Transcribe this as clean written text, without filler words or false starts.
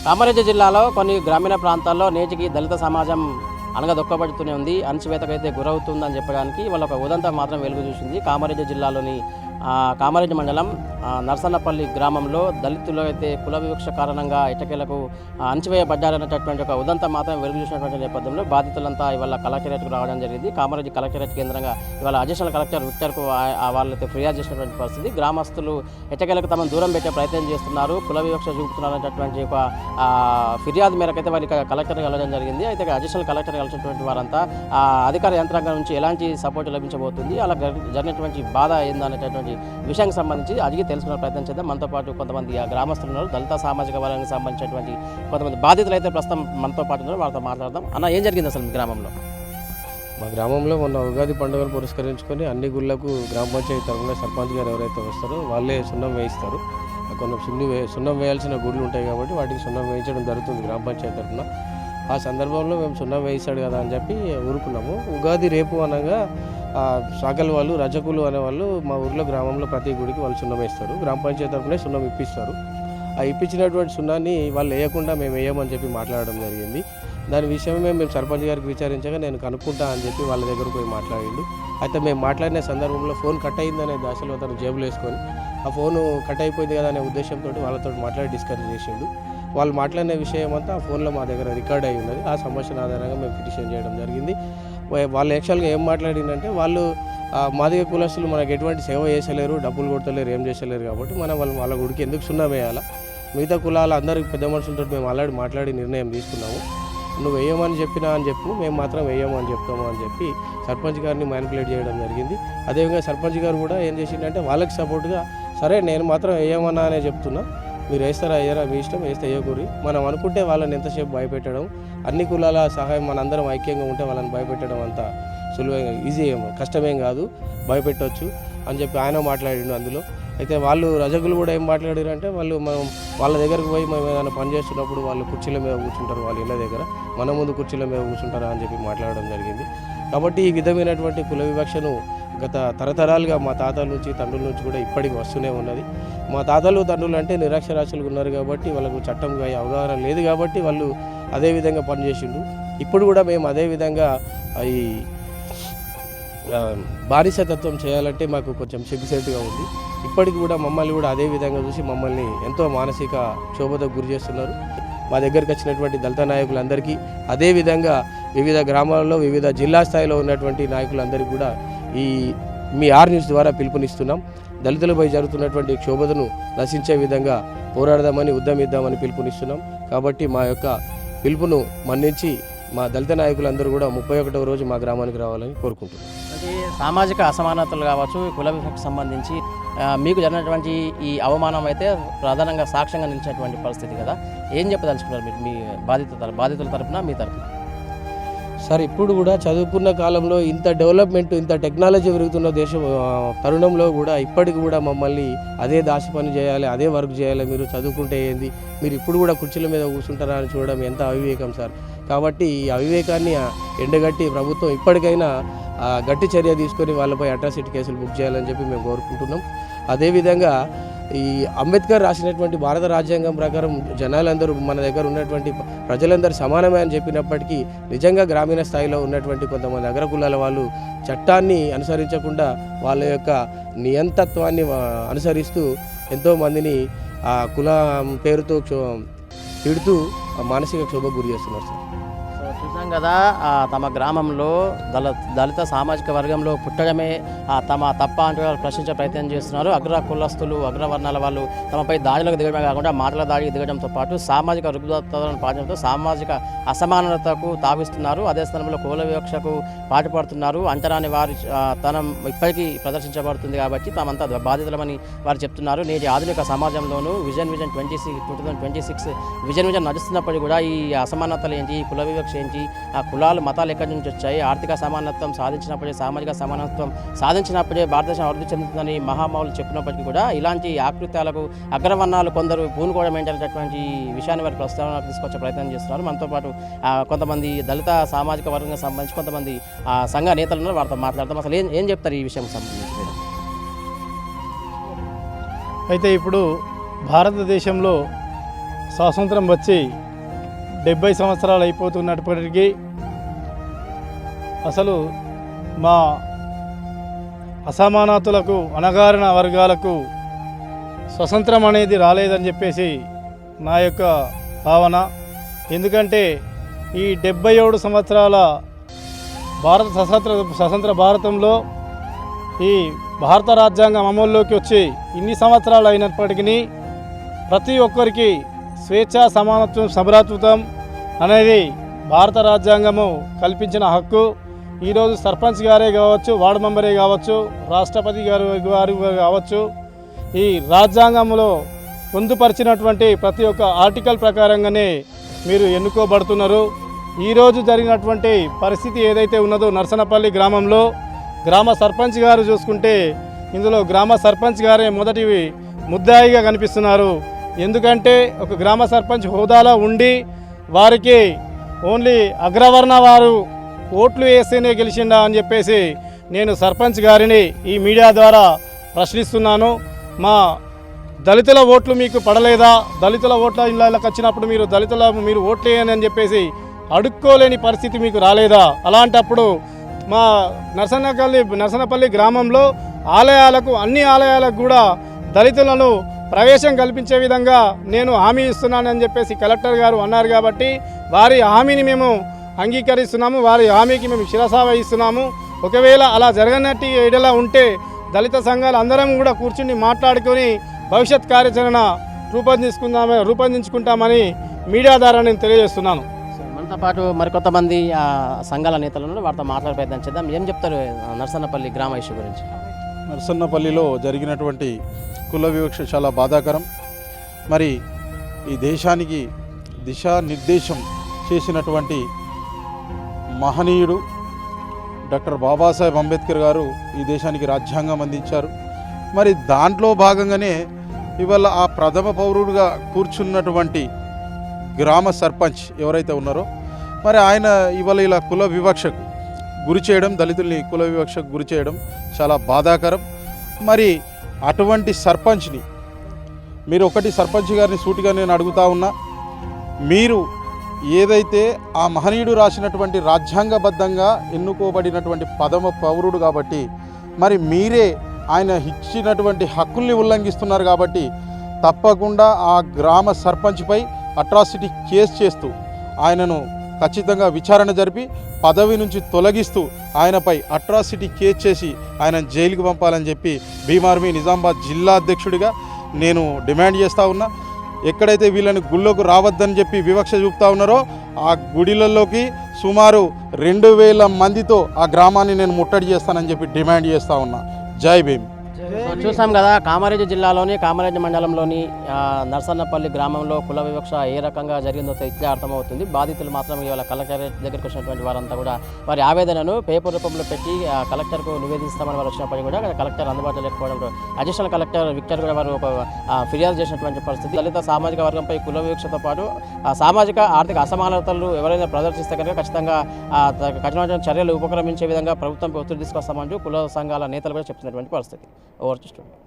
కామారెడ్డి జిల్లాలో కొన్ని గ్రామీణ ప్రాంతాల్లో నేటికి దళిత సమాజం అనగదొక్కబడుతూనే ఉంది. అణచివేతకైతే గురవుతుందని చెప్పడానికి వాళ్ళ ఒక ఉదంతం మాత్రం వెలుగు చూసింది. కామారెడ్డి జిల్లాలోని కామారెడ్డి మండలం నర్సన్నపల్లి గ్రామంలో దళితులు అయితే కుల వివక్ష కారణంగా ఇటకేలకు అణచివేయబడ్డారనేటటువంటి ఒక ఉదంతం మాత్రం వెలుగు చూసినటువంటి నేపథ్యంలో బాధితులంతా ఇవాళ కలెక్టరేట్కు రావడం జరిగింది. కామారెడ్డి కలెక్టరేట్ కేంద్రంగా ఇవాళ అడిషనల్ కలెక్టర్ విక్టర్కు వాళ్ళైతే ఫిర్యాదు చేసినటువంటి పరిస్థితి. గ్రామస్తులు ఇటకేలకు తమను దూరం పెట్టే ప్రయత్నం చేస్తున్నారు, కుల వివక్ష చూపుతున్నారనేటటువంటి ఒక ఫిర్యాదు మేరకైతే వారికి కలెక్టర్ వెళ్ళడం జరిగింది. అయితే అడిషనల్ కలెక్టర్ కలిసినటువంటి వారంతా అధికార యంత్రాంగం నుంచి ఎలాంటి సపోర్ట్ లభించబోతుంది, అలా జరిగినటువంటి బాధ ఏందనేటటువంటి విషయానికి సంబంధించి అడిగి తెలుసుకునే ప్రయత్నం చేద్దాం. మనతో పాటు కొంతమంది గ్రామస్తులు ఉన్నారు, దళిత సామాజిక వర్గానికి సంబంధించినటువంటి కొంతమంది బాధితులు అయితే ప్రస్తుతం మనతో పాటు ఉన్నారు. వాళ్ళతో మాట్లాడదాం. అన్న, ఏం జరిగింది అసలు మీ గ్రామంలో? మా గ్రామంలో మొన్న ఉగాది పండుగను పురస్కరించుకొని అన్ని గుళ్ళకు గ్రామ పంచాయతీ తరఫున సర్పంచ్ గారు ఎవరైతే వస్తారో వాళ్ళే సున్నం వేయిస్తారు. కొన్ని సున్నం వేయాల్సిన గుళ్ళు ఉంటాయి కాబట్టి వాటికి సున్నం వేయించడం జరుగుతుంది గ్రామ పంచాయతీ తరఫున. ఆ సందర్భంలో మేము సున్నం వేయిస్తాడు కదా అని చెప్పి ఊరుకున్నాము. ఉగాది రేపు అనగా సాగల్ వాళ్ళు, రజకులు అనేవాళ్ళు మా ఊర్లో గ్రామంలో ప్రతి గుడికి వాళ్ళు సున్నం వేస్తారు. గ్రామ పంచాయతీ తరఫునే సున్నం ఇప్పిస్తారు. ఆ ఇప్పించినటువంటి సున్నాన్ని వాళ్ళు వేయకుండా మేము వేయమని చెప్పి మాట్లాడడం జరిగింది. దాని విషయమే మేము సర్పంచ్ గారికి విచారించగా నేను కనుక్కుంటా అని చెప్పి వాళ్ళ దగ్గరకు పోయి మాట్లాడిండు. అయితే మేము మాట్లాడిన సందర్భంలో ఫోన్ కట్ అయిందనే దశలో తను జేబులు వేసుకొని ఆ ఫోను కట్ అయిపోయింది కదా అనే ఉద్దేశంతో వాళ్ళతో మాట్లాడి డిస్కస్ చేసిండు. వాళ్ళు మాట్లాడిన విషయం అంతా ఆ ఫోన్లో మా దగ్గర రికార్డ్ అయి ఉన్నది. ఆ సమస్యను ఆధారంగా మేము పిటిషన్ చేయడం జరిగింది. వాళ్ళు యాక్చువల్గా ఏం మాట్లాడిందంటే, వాళ్ళు మాదిగ కులస్తులు మనకు ఎటువంటి సేవ చేసలేరు, డబ్బులు కొడతలేరు, ఏం చేసలేరు కాబట్టి మనం వాళ్ళ గుడికి ఎందుకు సున్నా వేయాలా, మిగతా కులాల అందరికి పెద్ద మనుషులతో మేము ఆల్రెడీ మాట్లాడి నిర్ణయం తీసుకున్నాము, నువ్వు వేయమని చెప్పినా అని చెప్పు, మేము మాత్రం వేయము అని చెప్తాము అని చెప్పి సర్పంచ్ గారిని మ్యానిపులేట్ చేయడం జరిగింది. అదేవిధంగా సర్పంచ్ గారు కూడా ఏం చేసిందంటే వాళ్ళకి సపోర్ట్గా, సరే నేను మాత్రం వేయమన్నా అనే చెప్తున్నా, మీరు వేస్తారా అయ్యారా మీ ఇష్టం, వేస్తే వేయకూరి, మనం అనుకుంటే వాళ్ళని ఎంతసేపు భయపెట్టడం, అన్ని కులాల సహాయం మనందరం ఐక్యంగా ఉంటే వాళ్ళని భయపెట్టడం అంత సులువైన ఈజీ కష్టమేం కాదు, భయపెట్టవచ్చు అని చెప్పి ఆయన మాట్లాడిండు అందులో. అయితే వాళ్ళు రజకులు కూడా ఏం మాట్లాడారంటే, మనం వాళ్ళ దగ్గరకు పోయి మేము ఏదైనా పని చేస్తున్నప్పుడు వాళ్ళు కుర్చీల మీద కూర్చుంటారు, వాళ్ళ ఇళ్ళ దగ్గర మన ముందు కుర్చీల మీద కూర్చుంటారా అని చెప్పి మాట్లాడడం జరిగింది. కాబట్టి ఈ విధమైనటువంటి కుల వివక్షను గత తరతరాలుగా మా తాతల నుంచి తండ్రుల నుంచి కూడా ఇప్పటికి వస్తూనే ఉన్నది. మా తాతలు తండ్రులు అంటే నిరక్షరాస్యులుగా ఉన్నారు కాబట్టి వాళ్ళకు చట్టం అవగాహన లేదు కాబట్టి వాళ్ళు అదే విధంగా పనిచేసిండు. ఇప్పుడు కూడా మేము అదే విధంగా ఈ బానిసతత్వం చేయాలంటే మాకు కొంచెం సిగ్గుసేటుగా ఉంది. ఇప్పటికి కూడా మమ్మల్ని కూడా అదే విధంగా చూసి మమ్మల్ని ఎంతో మానసిక క్షోభతకు గురి చేస్తున్నారు. మా దగ్గరికి వచ్చినటువంటి దళిత నాయకులందరికీ, అదేవిధంగా వివిధ గ్రామాల్లో వివిధ జిల్లా స్థాయిలో ఉన్నటువంటి నాయకులందరికీ కూడా మీ ఆర్ న్యూస్ ద్వారా పిలుపునిస్తున్నాం. దళితులపై జరుగుతున్నటువంటి క్షోభతను నశించే విధంగా పోరాడదామని, ఉద్యమిద్దామని పిలుపునిస్తున్నాం. కాబట్టి మా యొక్క పిలుపును మన్నించి మా దళిత నాయకులందరూ కూడా 31వ రోజు మా గ్రామానికి రావాలని కోరుకుంటున్నాం. అంటే సామాజిక అసమానతలు కావచ్చు, కుల వివక్షకు సంబంధించి మీకు జరిగినటువంటి ఈ అవమానం అయితే ప్రధానంగా సాక్ష్యంగా నిలిచినటువంటి పరిస్థితి కదా, ఏం చెప్పదలుచుకున్నారు మీరు మీ బాధితుల తరపున, మీ తరపున? సార్, ఇప్పుడు కూడా చదువుకున్న కాలంలో ఇంత డెవలప్మెంట్, ఇంత టెక్నాలజీ పెరుగుతున్న తరుణంలో కూడా ఇప్పటికి కూడా మమ్మల్ని అదే దాసి పని చేయాలి, అదే వర్క్ చేయాలి, మీరు చదువుకుంటే ఏంది, మీరు ఇప్పుడు కూడా కుర్చీల మీద కూర్చుంటారా అని చూడడం ఎంత అవివేకం సార్. కాబట్టి ఈ అవివేకాన్ని ఎండగట్టి ప్రభుత్వం ఇప్పటికైనా గట్టి చర్య తీసుకొని వాళ్ళపై అట్రాసిటీ కేసులు బుక్ చేయాలని చెప్పి మేము కోరుకుంటున్నాం. అదేవిధంగా ఈ అంబేద్కర్ రాసినటువంటి భారత రాజ్యాంగం ప్రకారం జనాలందరూ, మన దగ్గర ఉన్నటువంటి ప్రజలందరూ సమానమే అని చెప్పినప్పటికీ నిజంగా గ్రామీణ స్థాయిలో ఉన్నటువంటి కొంతమంది అగ్రకులాల వాళ్ళు చట్టాన్ని అనుసరించకుండా వాళ్ళ యొక్క నియంతత్వాన్ని అనుసరిస్తూ ఎంతోమందిని ఆ కుల పేరుతో తిడుతూ మానసిక క్షోభకు గురి చేస్తున్నారు సార్. చూసాం కదా, తమ గ్రామంలో దళిత సామాజిక వర్గంలో పుట్టడమే తమ తప్ప అంటూ ప్రశ్నించే ప్రయత్నం చేస్తున్నారు. అగ్ర కులస్తులు, అగ్రవర్ణాల వాళ్ళు తమపై దాడులకు దిగడమే కాకుండా మాటల దాడికి దిగడంతో పాటు సామాజిక రుగ్మతలను పాటించడంతో సామాజిక అసమానతకు తావిస్తున్నారు. అదే స్థలంలో కుల వివక్షకు పాటుపడుతున్నారు. అంటరాని వారి తనం ఇప్పటికీ ప్రదర్శించబడుతుంది కాబట్టి తామంతా బాధితులమని వారు చెప్తున్నారు. నేటి ఆధునిక సమాజంలోనూ విజన్ 2026 విజన్ నడుస్తున్నప్పటికీ కూడా ఈ అసమానతలు ఏంటి, కుల వివక్ష ఏంటి, ఆ కులాలు మతాలు ఎక్కడి నుంచి వచ్చాయి, ఆర్థిక సమానత్వం సాధించినప్పుడే, సామాజిక సమానత్వం సాధించినప్పుడే భారతదేశం అభివృద్ధి చెందుతుందని మహామౌలు చెప్పినప్పటికీ కూడా ఇలాంటి ఆకృత్యాలకు అగ్రవర్ణాలు కొందరు పూనుకోవడం ఏంటనేటటువంటి విషయాన్ని వారి ప్రస్తావనకు తీసుకొచ్చే ప్రయత్నం చేస్తున్నారు. మనతో పాటు కొంతమంది దళిత సామాజిక వర్గంకి సంబంధించి కొంతమంది సంఘ నేతలు ఉన్నారు, వారితో మాట్లాడతాం. అసలు ఏం చెప్తారు ఈ విషయం సంబంధించి? అయితే ఇప్పుడు భారతదేశంలో స్వాతంత్రం వచ్చి 70 సంవత్సరాలు అయిపోతున్నప్పటికీ అసలు మా అసమానతలకు అణగారిన వర్గాలకు స్వతంత్రం అనేది రాలేదని చెప్పేసి నా యొక్క భావన. ఎందుకంటే ఈ 77 సంవత్సరాల భారత స్వతంత్ర భారతంలో ఈ భారత రాజ్యాంగం అమల్లోకి వచ్చి ఇన్ని సంవత్సరాలు అయినప్పటికీ ప్రతి ఒక్కరికి స్వేచ్ఛ, సమానత్వం, సమరాత్వం అనేది భారత రాజ్యాంగము కల్పించిన హక్కు. ఈరోజు సర్పంచ్ గారే కావచ్చు, వార్డు మెంబరే కావచ్చు, రాష్ట్రపతి గారు కావచ్చు, ఈ రాజ్యాంగంలో పొందుపరిచినటువంటి ప్రతి ఒక్క ఆర్టికల్ ప్రకారంగానే మీరు ఎన్నుకోబడుతున్నారు. ఈరోజు జరిగినటువంటి పరిస్థితి ఏదైతే ఉన్నదో నర్సనపల్లి గ్రామంలో గ్రామ సర్పంచ్ గారు చూసుకుంటే ఇందులో గ్రామ సర్పంచ్ గారే మొదటి ముద్దాయిగా కనిపిస్తున్నారు. ఎందుకంటే ఒక గ్రామ సర్పంచ్ హోదాలో ఉండి వారికి ఓన్లీ అగ్రవర్ణ వారు ఓట్లు వేస్తేనే గెలిచిండా అని చెప్పేసి నేను సర్పంచ్ గారిని ఈ మీడియా ద్వారా ప్రశ్నిస్తున్నాను. మా దళితుల ఓట్లు మీకు పడలేదా? దళితుల ఓట్ల ఇళ్ళకి వచ్చినప్పుడు మీరు ఓట్లు వేయని అని చెప్పేసి అడుక్కోలేని పరిస్థితి మీకు రాలేదా? అలాంటప్పుడు మా నర్సనపల్లి గ్రామంలో అన్ని ఆలయాలకు కూడా దళితులను ప్రవేశం కల్పించే విధంగా నేను హామీ ఇస్తున్నానని చెప్పేసి కలెక్టర్ గారు అన్నారు. కాబట్టి వారి హామీని మేము అంగీకరిస్తున్నాము, వారి హామీకి మేము శిరసా వహిస్తున్నాము. ఒకవేళ అలా జరగనట్టు ఏడలా ఉంటే దళిత సంఘాలు అందరం కూడా కూర్చుని మాట్లాడుకొని భవిష్యత్ కార్యాచరణ రూపొందించుకుంటామని మీడియా ద్వారా నేను తెలియజేస్తున్నాను. మనతో పాటు మరికొంతమంది సంఘాల నేతలను వారితో మాట్లాడే ప్రయత్నం చేద్దాం. ఏం చెప్తారు నర్సన్నపల్లి గ్రామ ఇష్యూ గురించి? నర్సన్నపల్లిలో జరిగినటువంటి కుల వివక్ష చాలా బాధాకరం. మరి ఈ దేశానికి దిశానిర్దేశం చేసినటువంటి మహనీయుడు డాక్టర్ బాబాసాహెబ్ అంబేద్కర్ గారు ఈ దేశానికి రాజ్యాంగం అందించారు. మరి దాంట్లో భాగంగానే ఇవాళ ఆ ప్రథమ పౌరుడుగా కూర్చున్నటువంటి గ్రామ సర్పంచ్ ఎవరైతే ఉన్నారో మరి ఆయన ఇవాళ ఇలా కుల వివక్షకు గురి చేయడం, దళితుల్ని కుల వివక్షకు గురి చేయడం చాలా బాధాకరం. మరి అటువంటి సర్పంచ్ని మీరు ఒకటి సర్పంచ్ గారిని సూటిగా నేను అడుగుతా ఉన్నా, మీరు ఏదైతే ఆ మహనీయుడు రాసినటువంటి రాజ్యాంగబద్ధంగా ఎన్నుకోబడినటువంటి ప్రథమ పౌరుడు కాబట్టి మరి మీరే ఆయన ఇచ్చినటువంటి హక్కుల్ని ఉల్లంఘిస్తున్నారు. కాబట్టి తప్పకుండా ఆ గ్రామ సర్పంచ్పై అట్రాసిటీ కేసు చేస్తూ ఆయనను ఖచ్చితంగా విచారణ జరిపి పదవి నుంచి తొలగిస్తూ ఆయనపై అట్రాసిటీ కేసు చేసి ఆయన జైలుకు పంపాలని చెప్పి భీమ్ ఆర్మీ నిజామాబాద్ జిల్లా అధ్యక్షుడిగా నేను డిమాండ్ చేస్తూ ఉన్నా. ఎక్కడైతే వీళ్ళని గుళ్ళోకి రావద్దని చెప్పి వివక్ష చూపుతా ఉన్నారో ఆ గుడిలలోకి సుమారు 2000 మందితో ఆ గ్రామాన్ని నేను ముట్టడి చేస్తానని చెప్పి డిమాండ్ చేస్తూ ఉన్నా. జై భీమ్. చూసాం కదా, కామారెడ్డి జిల్లాలోని కామారెడ్డి మండలంలోని నర్సన్నపల్లి గ్రామంలో కుల వివక్ష ఏ రకంగా జరిగిందో ఇట్లే అర్థమవుతుంది. బాధితులు మాత్రం ఇవాళ కలెక్టరేట్ దగ్గరికి వచ్చినటువంటి వారంతా కూడా వారి ఆవేదనను పేపర్ రూపంలో పెట్టి కలెక్టర్కు నివేదిస్తామని వారు వచ్చినప్పటికీ కూడా కలెక్టర్ అందుబాటులో లేకపోవడంతో అడిషనల్ కలెక్టర్ విక్టర్ కూడా వారు ఒక ఫిర్యాదు చేసినటువంటి పరిస్థితి. దళిత సామాజిక వర్గంపై కుల వివక్షతో పాటు సామాజిక ఆర్థిక అసమానతలు ఎవరైనా ప్రదర్శిస్తే కనుక ఖచ్చితంగా కఠినమైన చర్యలు ఉపక్రమించే విధంగా ప్రభుత్వంపై ఒత్తిడి తీసుకొస్తామంటూ కుల సంఘాల నేతలు కూడా చెప్తున్నటువంటి పరిస్థితి. Over to studio.